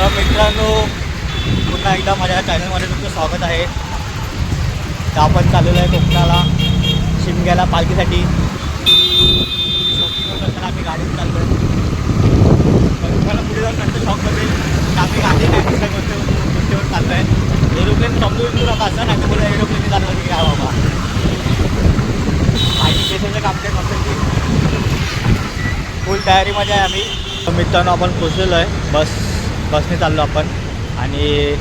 तर मित्रांनो पुन्हा एकदा माझ्या चॅनलमध्ये तुमचं स्वागत आहे. तर आपण चाललेलो आहे कोकणाला शिमग्याला पालखीसाठी. आम्ही गाडीत चाललो आहे. तर तुम्हाला पुढे जाऊन नंतर शॉक बसेल की आम्ही गाडी नाही दुसऱ्या गोष्टीवर चाललो आहे. एरोप्लेन समजून विचारू नका असं नाही तर बोला एरोप्लेन चाललं की काय बाबा आणि केसेचं काम ते नसेल की फुल तयारीमध्ये आहे आम्ही. मित्रांनो आपण पोचलेलो आहे. बसने चाललो आपण आणि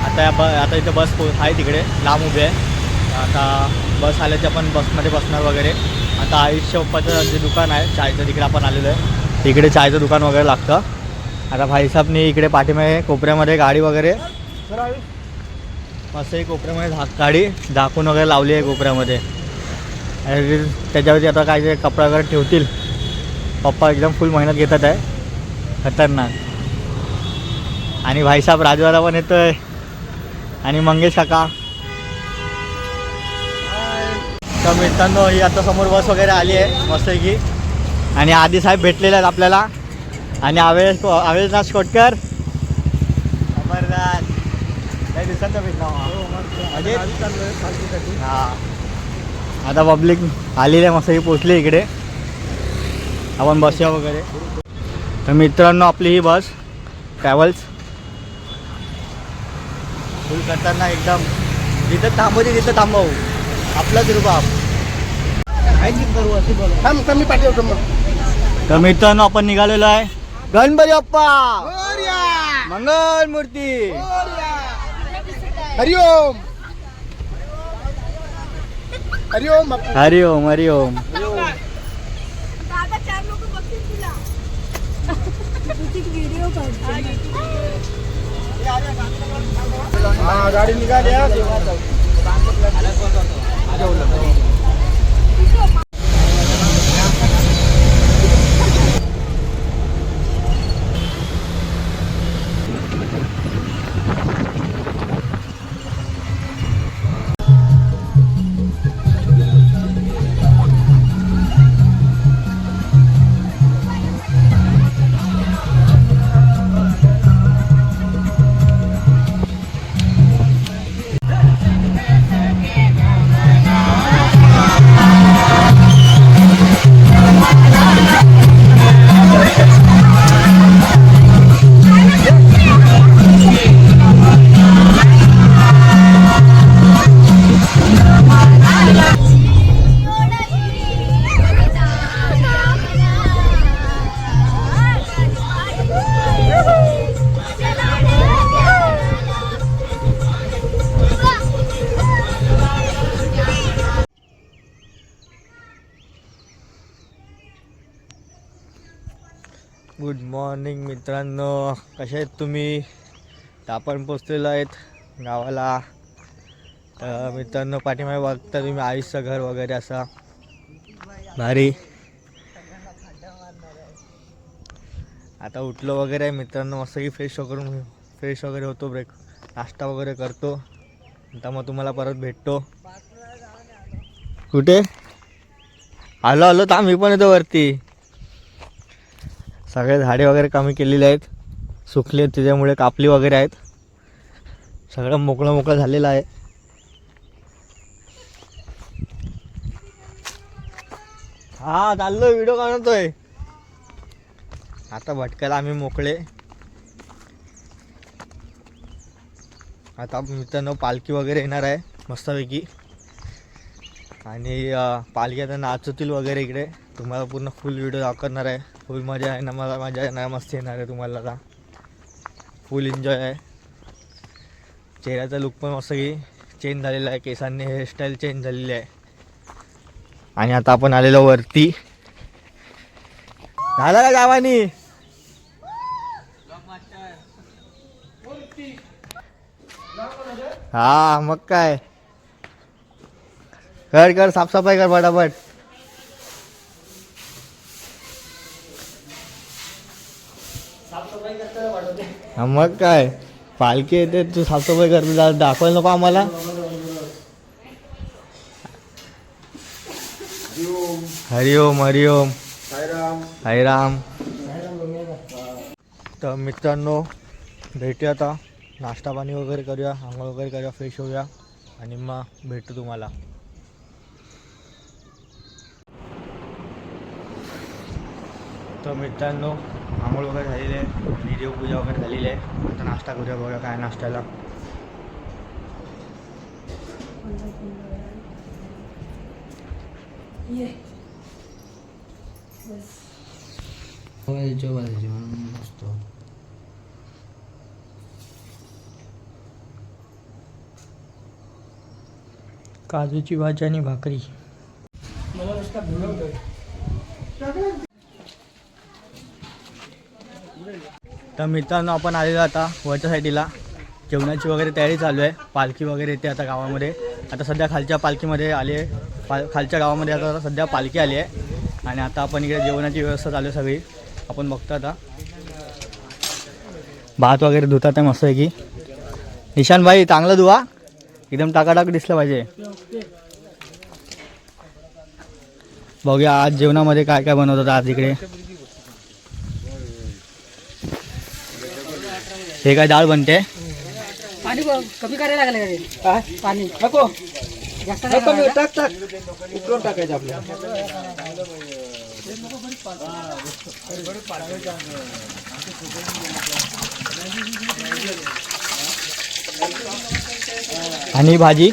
आता इथं बस आहे तिकडे लांब उभे आहे. आता बस आल्याची आपण बसमध्ये बसणार वगैरे. आता आयुष्य पप्पाचं जे दुकान आहे चायचं तिकडे आपण आलेलो आहे. तिकडे चायचं दुकान वगैरे लागतं. आता भाईसाहेबनी इकडे पाठीमागे कोपऱ्यामध्ये गाडी वगैरे मस्तही कोपऱ्यामध्ये गाडी झाकून वगैरे लावली आहे कोपऱ्यामध्ये. आणि त्याच्यावरती आता काय जे कपडा वगैरे ठेवतील. पप्पा एकदम फुल मेहनत घेतात आहे खतरनाक. आणि भाईसाहेब राजवाला पण येतो आहे आणि मंगेश काका. तर मित्रांनो ही आता समोर बस वगैरे आली आहे मस्त की. आणि आधी साहेब भेटलेले आहेत आपल्याला आणि आवेशनाथ कोटकर अमरनाथ काही दिवसांचा भेटला. हां आता पब्लिक आलेली आहे मस्त की पोचली इकडे. आपण बसूया वगैरे. तर मित्रांनो आपली ही बस ट्रॅव्हल्स फुल करताना एकदम जिथं थांबवते तिथं थांबवू आपलाच रुबाब करू असे बोला. मी पाठवतो मग. तर मित्रांनो आपण निघालेलो आहे. गणपती बाप्पा मंगल मूर्ती हरिओम हरिओम हरिओम हरिओम. गाडी निघाली. गुड मॉर्निंग मित्रांनो, कसे आहेत तुम्ही? तर आपण पोचलेलो आहेत गावाला. तर मित्रांनो पाठीमागे बघता तुम्ही आयुष्य घर वगैरे असा भारी. आता उठलो वगैरे आहे मित्रांनो मस्त की फ्रेश वगैरे होतो. नाश्ता वगैरे करतो. आता मग तुम्हाला परत भेटतो. कुठे आलो तर आम्ही पण येतो वरती. सगळे झाडे वगैरे कमी केलेले आहेत, सुकले त्याच्यामुळे कापली वगैरे आहेत. सगळं मोकळं झालेलं आहे. हा चाललो व्हिडिओ काढतोय. आता भटकायला आम्ही मोकळे. आता मित्रांनो पालखी वगैरे येणार आहे मस्तपैकी. आणि पालखी आता नाचवतील वगैरे इकडे. तुम्हाला पूर्ण फुल व्हिडिओ दाखवणार आहे. फुल मजा आहे ना, मला मजा येणार, मस्त येणार आहे तुम्हाला. आता फुल एन्जॉय आहे. चेहऱ्याचा लुक पण मस्त की चेंज झालेला आहे. केसांनी हेअरस्टाईल चेंज झालेली आहे. आणि आता आपण आलेलो वरती. झालं का गावानी? हा मग काय कर साफसफाई कर फटाफट. हा मग काय पालखी येते तू साफसफाई कर. दाखवायला नको आम्हाला. हरिओम हरिओम साईराम. तर मित्रांनो भेटूया आता, नाश्ता पाणी वगैरे करूया, आंघोळ वगैरे करूया, फ्रेश होऊया आणि मग भेटू तुम्हाला. तर मित्रांनो आंघोळ वगैरे झालेली आहे आणि देवपूजा वगैरे झालेली आहे. आता नाश्ता करूया, बघा काय नाश्त्याला. काजूची भाजी आणि भाकरी. तर मित्रांनो आपण आलेलो आता वरच्या साईडला, जेवणाची वगैरे तयारी चालू आहे. पालखी वगैरे येते आता गावामध्ये. आता सध्या खालच्या पालखीमध्ये आली आहे, खालच्या गावामध्ये आता सध्या पालखी आली आहे आणि आता आपण इकडे जेवणाची व्यवस्था चालू आहे सगळी. आपण बघतो आता भात वगैरे धुतात आहे मस्त आहे की. निशान भाई चांगलं धुवा, एकदम टाकाटाक दिसलं पाहिजे. बघूया आज जेवणामध्ये काय काय बनवतात आज इकडे. हे काय डाळ बनते. पाणी कमी करायला लागले रे. काय पाणी नको जास्त कमी टाक टाक उकळून टाकायचं आपल्याला. आणि भाजी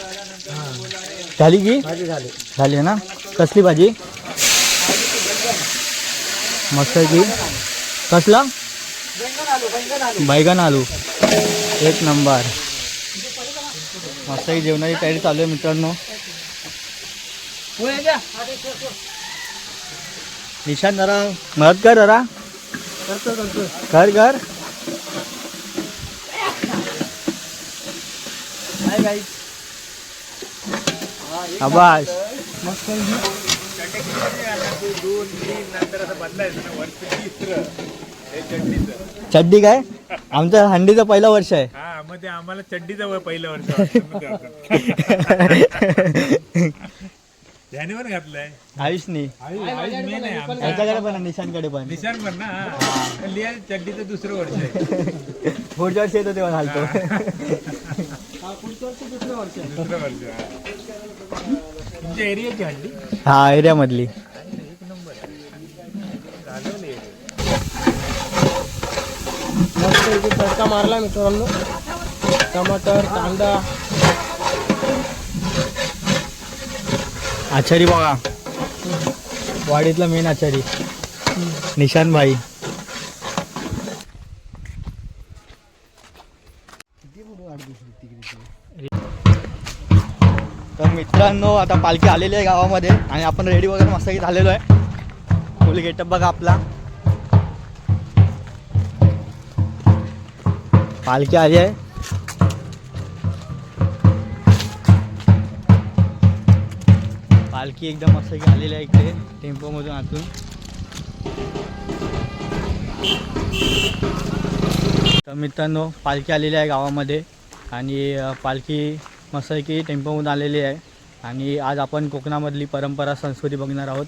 झाली की भाजी झाली. झाली ना. कसली भाजी. मस्त आहे की. कसला बैगन आलू. एक नंबर. मस्त आहे. जेवणाची तयारी चालू आहे मित्रांनो. निशान जरा मदत कर जरा. कर कर. आबास चड्डी काय आमचं हंडीचं पहिलं वर्ष आहे. हा मग ते आम्हाला चड्डीचं पहिलं वर्ष त्याने पण घातलंय. आयुषनी याच्याकडे पण निशानकडे पण. निशान पण ना लिहा चड्डीचं दुसरं वर्ष आहे. पुढच्या वर्षी येतो तेव्हा घालतो. दुसरं वर्ष तुमच्या एरियाची हंडी. हा एरियामधली. मस्त तडका मारला मित्रांनो. टमाटर कांदा आचारी बघा, वाडीतला मेन आचारी निशान भाई. तर मित्रांनो आता पालखी आलेली आहे गावामध्ये आणि आपण रेडी वगैरे मस्त झालेलो आहे. फुल गेटअप बघा आपला. पालखी आली आहे. पालखी एकदम मस्त आलेली आहे इकडे टेम्पोमधून आतून. तर मित्रांनो पालखी आलेली आहे गावामध्ये आणि पालखी मस्त की टेम्पोमधून आलेली आहे. आणि आज आपण कोकणामधली परंपरा संस्कृती बघणार आहोत.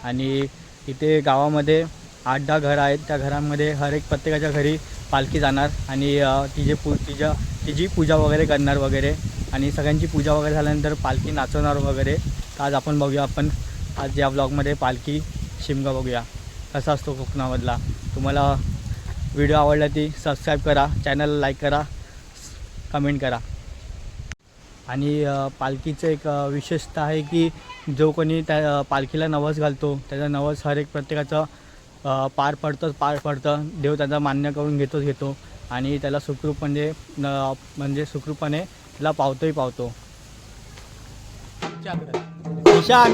आणि इथे गावामध्ये 8-10 घरं आहेत. त्या घरांमध्ये हर एक प्रत्येकाच्या घरी पालखी जाणार आणि तिची पूजा वगैरे करणार वगैरे. आणि सगळ्यांची पूजा वगैरे झाल्यानंतर पालखी नाचवणार वगैरे. तर आज आपण बघूया, आपण आज या ब्लॉगमध्ये पालखी शिमगा बघूया कसा असतो कोकणामधला. तुम्हाला व्हिडिओ आवडला ती सबस्क्राईब करा, चॅनलला लाईक करा, कमेंट करा. आणि पालखीचं एक विशेषता आहे की जो कोणी त्या पालखीला नवस घालतो त्याचा नवस हर एक प्रत्येकाचं पार पडतं. देव त्याचा मान्य करून घेतो आणि त्याला सुखरूप म्हणजे सुखरूपणे त्याला पावतो. निशान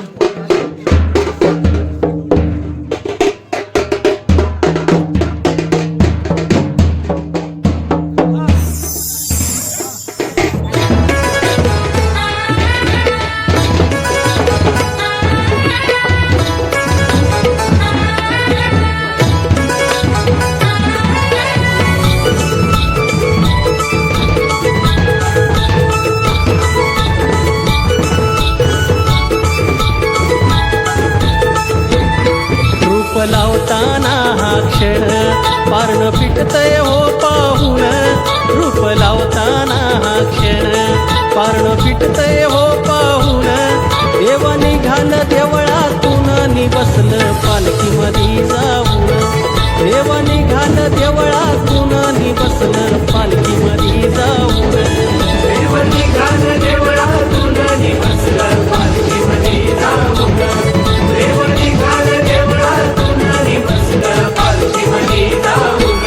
क्षण पारण फिटतय हो पाहून रूप लावताना हा क्षण पारण फिटतय हो पाहून देव निघाल देवळातून नि बसलं पालखीमध्ये जाऊन देव निघाल देवळातून नि बसलं पालखीमध्ये जाऊन देव निघाल देवळातून नि बसलं पालखीमध्ये जाऊन देव निघाल देवळातून नि बसलं पालखीमध्ये जाऊन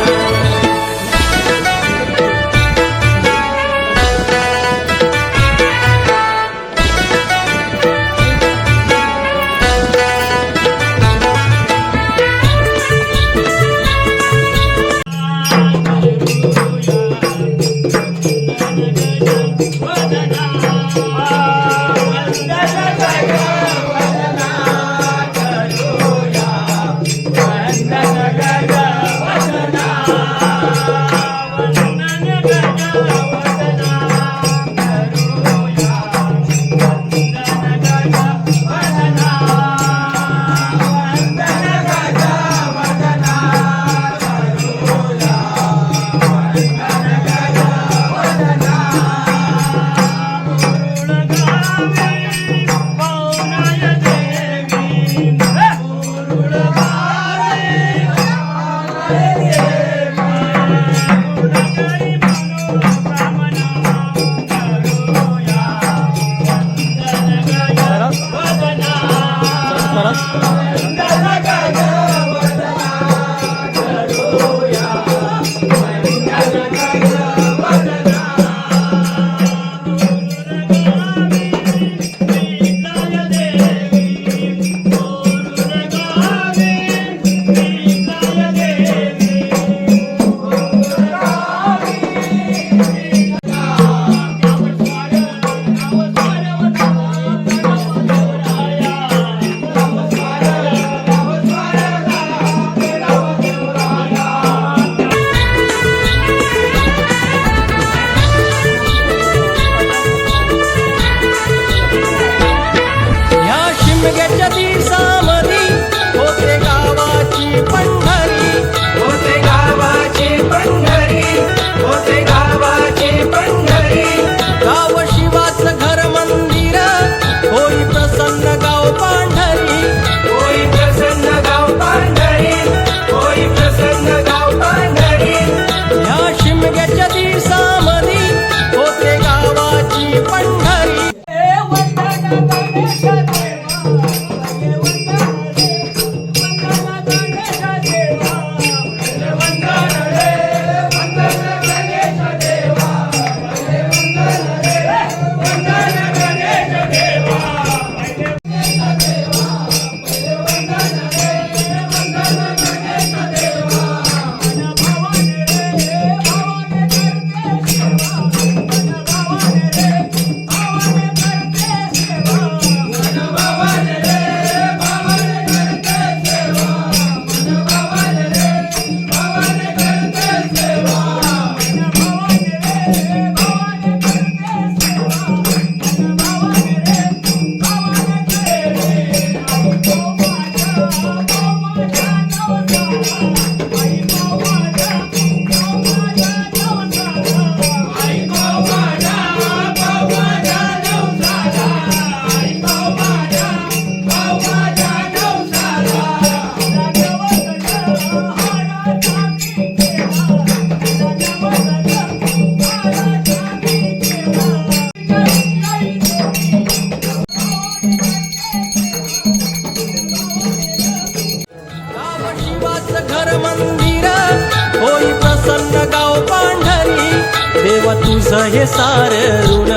देवा तुझं हे सार ऋण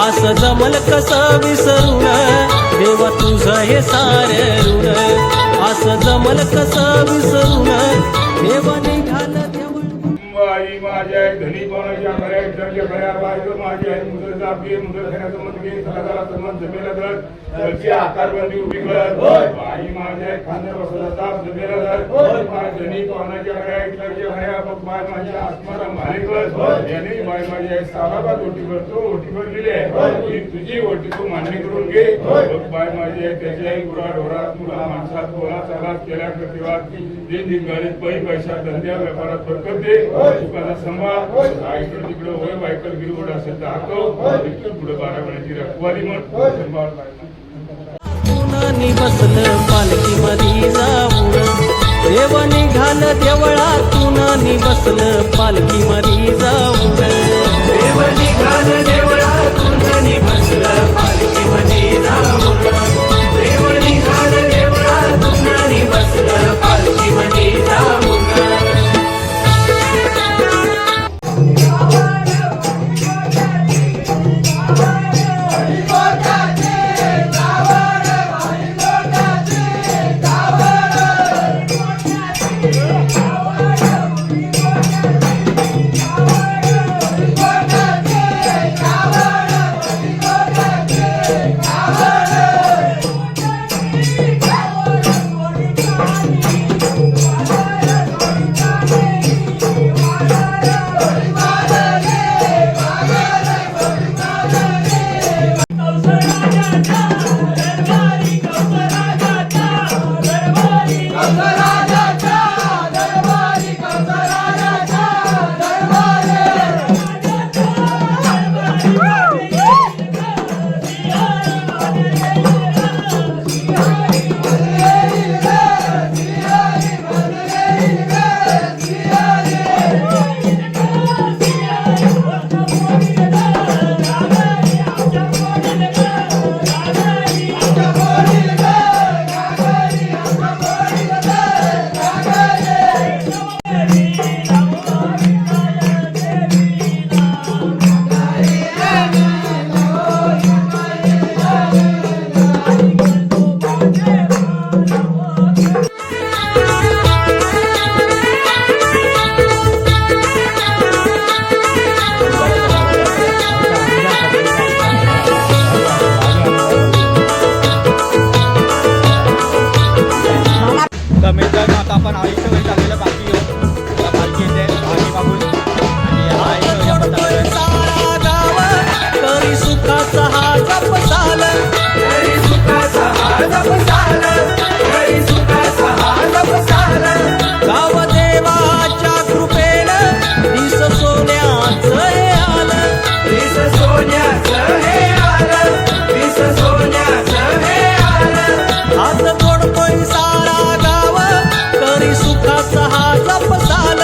असं जमल कसं विसरून देवा तुझं हे सार ऋण असं जमल कसं विसरून देवा निघाल आई माझ्या धनी कोणाच्या घरात विठ्ठलच्या खऱ्या बायको माझी आई मुदत जापी मुदत खाण्याचं मत घे सलागाला सन्मान जमेला तर तळची आकारबंदी उभी कर आई माझ्या खांद्यावर बसला ताप जमेला तर माझ्या जनी पावनाच्या खऱ्या विठ्ठलच्या खऱ्या बाय माझ्या आत्माला मालिक याने बाय माझी आई सालाबाद ओटी करतो ओटी भरलेली आहे तुझी ओटी तू मान्य करून घे बाय माझी आई त्याची आई गुरा ढोरात मुला माणसात बोला चालात केल्या प्रतिवाद दिन दिनगाडीत पैसा धंद्या व्यापारात बरकत दे सुखाला सांभाळ आईकडे तिकडे होय बायकल गिरवड असेल तर हाकव इकडे पुढे 12 महिन्याची रखवाली म्हण सांभाळ पुनानी बसलं पालखी मधी जाऊन देव निघाल देवळातून नि बसलं पालखी मधी जाऊन देव निघाल देवळातून नि बसलं पालखी मधी जाऊन देव निघाल देवळातून नि बसलं पालखी मधी जाऊन मित्रांनो आता आपण आईच्या घरी चाललेलं पालखी घेऊन पालखी येते पालखी मागून आणि आईच्या घरी आपण करी सुखाचा हा जपसाल करी सुखाचा हा जपसाल करी सुखाचा हा जपसाल गाव देवाच्या कृपेनं दिस सोन्याचं हे आलं दिस सोन्याचं हे आलं दिस सोन्याचं हे आलं हात जोडतोय सारा गाव करी सुखाचा हा जपसाल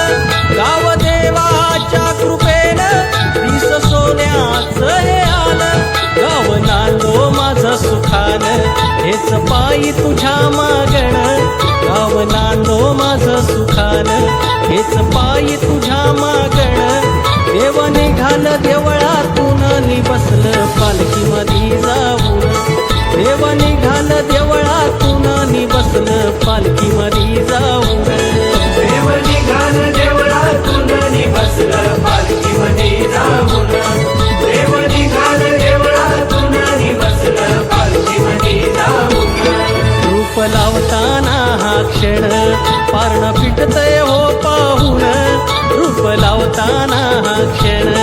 गाव देवाच्या कृपेनं दिस सोन्याचं हे आलं गाव नांदो माझं सुखानं हेच पायी तुझ्या मागण गाव नांदो माझं सुखानं हेच पायी तुझ्या मागण देव निघाल देवळातून नि बसलं पालखी मधी जाऊन देव निघाल देवळातून नि बसलं पालखी मधी जाऊन देव निघाल देवळातून नि बसलं पालखी मधी जाऊन देव निघाल देवळातून नि बसलं पालखी मधी जाऊन रूप लावताना हा क्षण पारण पिटतय हो पाहून रूप लावताना हा क्षण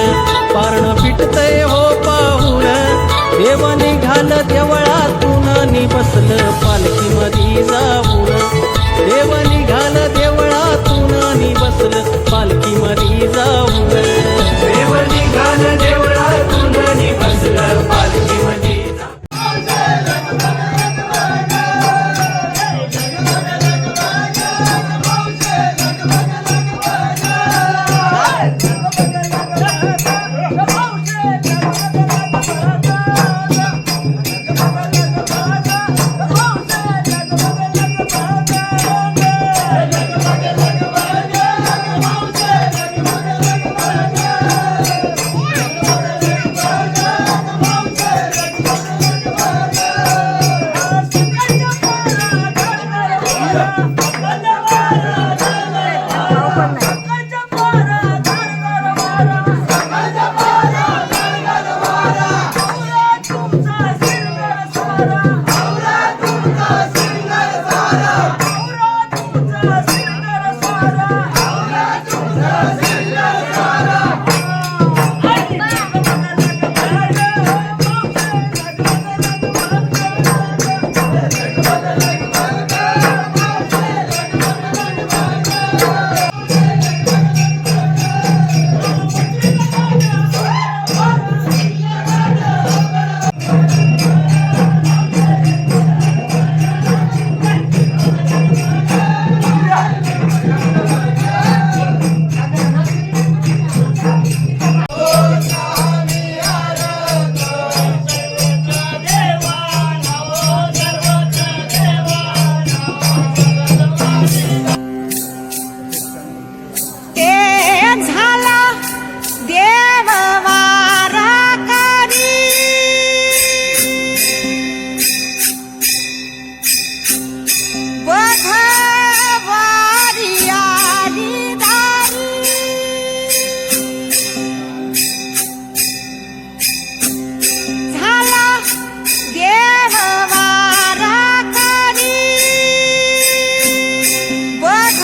पारण पिटतय हो पाहून देव निघाल देवळातून नि बसलं पालखी मधी जाऊन देव निघाल देवळातून नि बसलं पालखी मधी जाऊन देव निघाल देवळातून नि बसलं पालखी मधी Hey, ते झाला देव वारा करी बघ वारी आली दारी झाला देव वारा करी बघ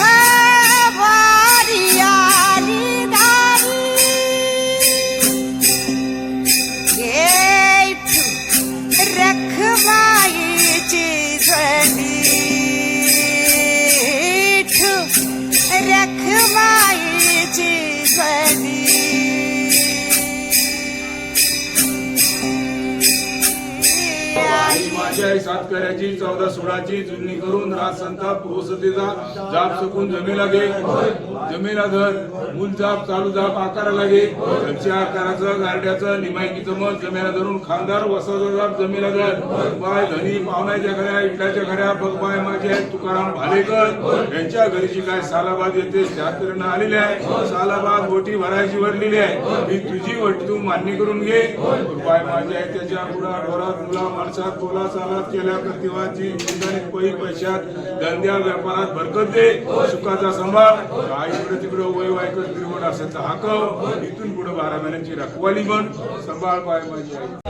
वारी आली दारी येठू रखमाईची झडी ठू रखमाईची झडी आई माझ्या आई सातकऱ्याची 14-16ची जुनी करून रात संताप पुरुषतेचा जाप सकून जमेला गे जमेला धर मूल जाप चालू जाप आकारा लागे घरच्या आकाराचं गारड्याचं निमायकीचं मत जमेला धरून खानदार वसाचा जाप जमेला धर बाय धनी पावनाच्या घऱ्या इटल्याच्या घऱ्या बघ बाय माझे तुकाराम भालेकर यांच्या घरीची काय सालाबाद येते 76 आलेली आहे सालाबाद बोटी भरायची वरलेली आहे ही तुझी वट तू मान्य करून घे बाय माझे आहे त्याच्या गुडा ढोरात मुला माणसात बोला चालात केल्या प्रतिवाची जिंदानीत पैशात धंद्या व्यापारात बरकत दे सुखाचा सांभाळ काय इकडे तिकडे वय वायकत बिरवड असेल तर हाकव इथून पुढे 12 महिन्यांची रखवाली बन सांभाळ बाय माझी आई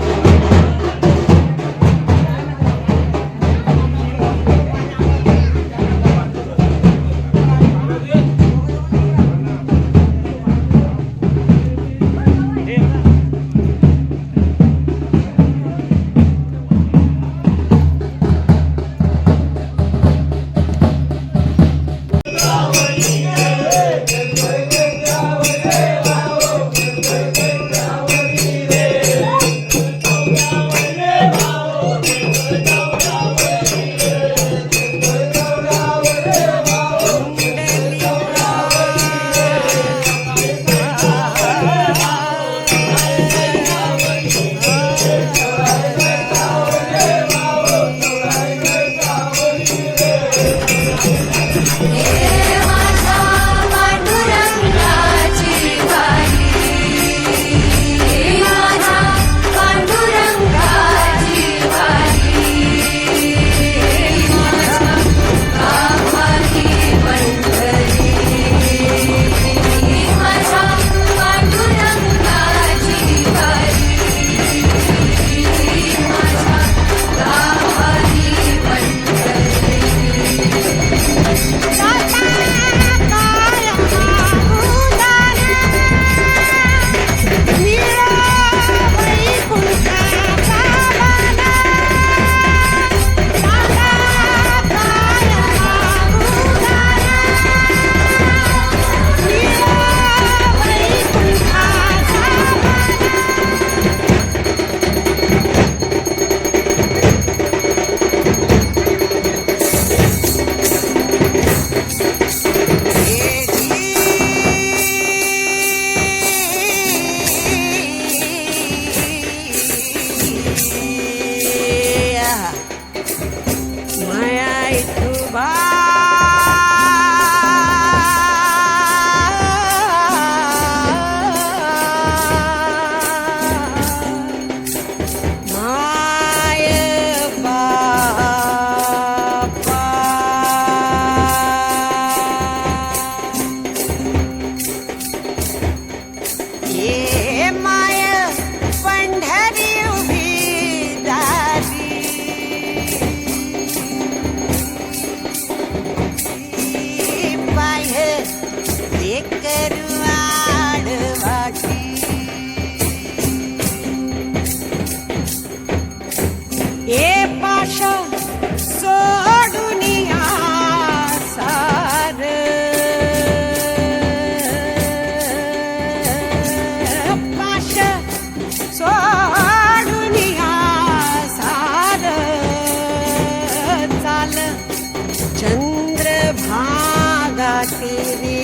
केली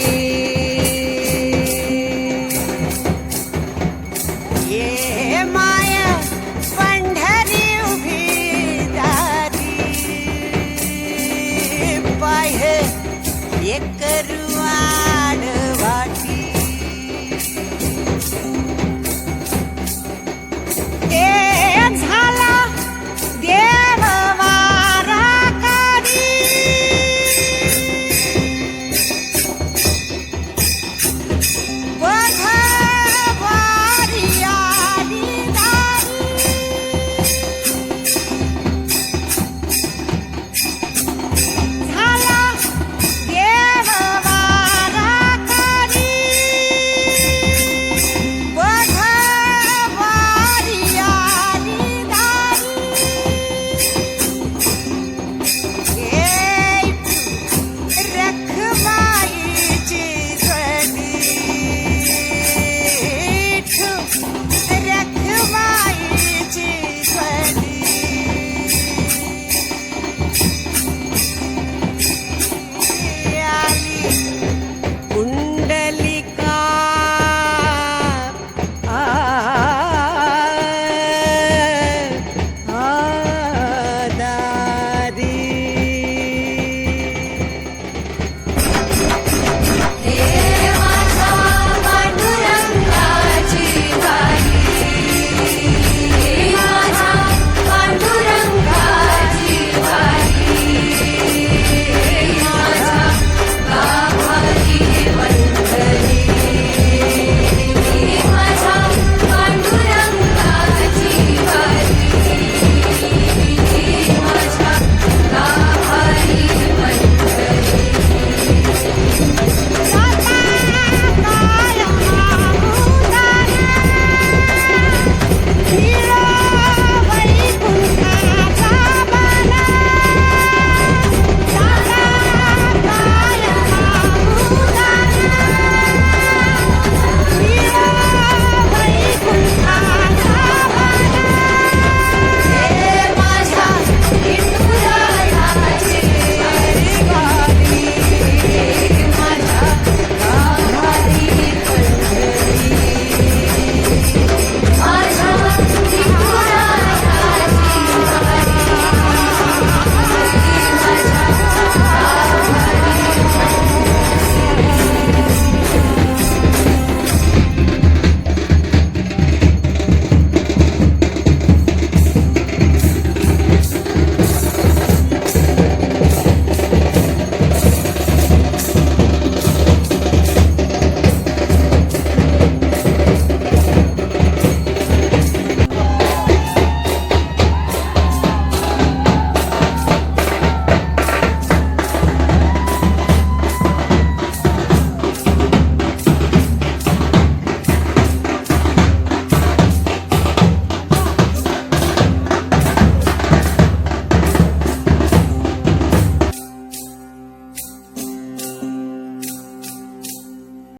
ये माय पंढरी उभी दारी पाहे ये करुआ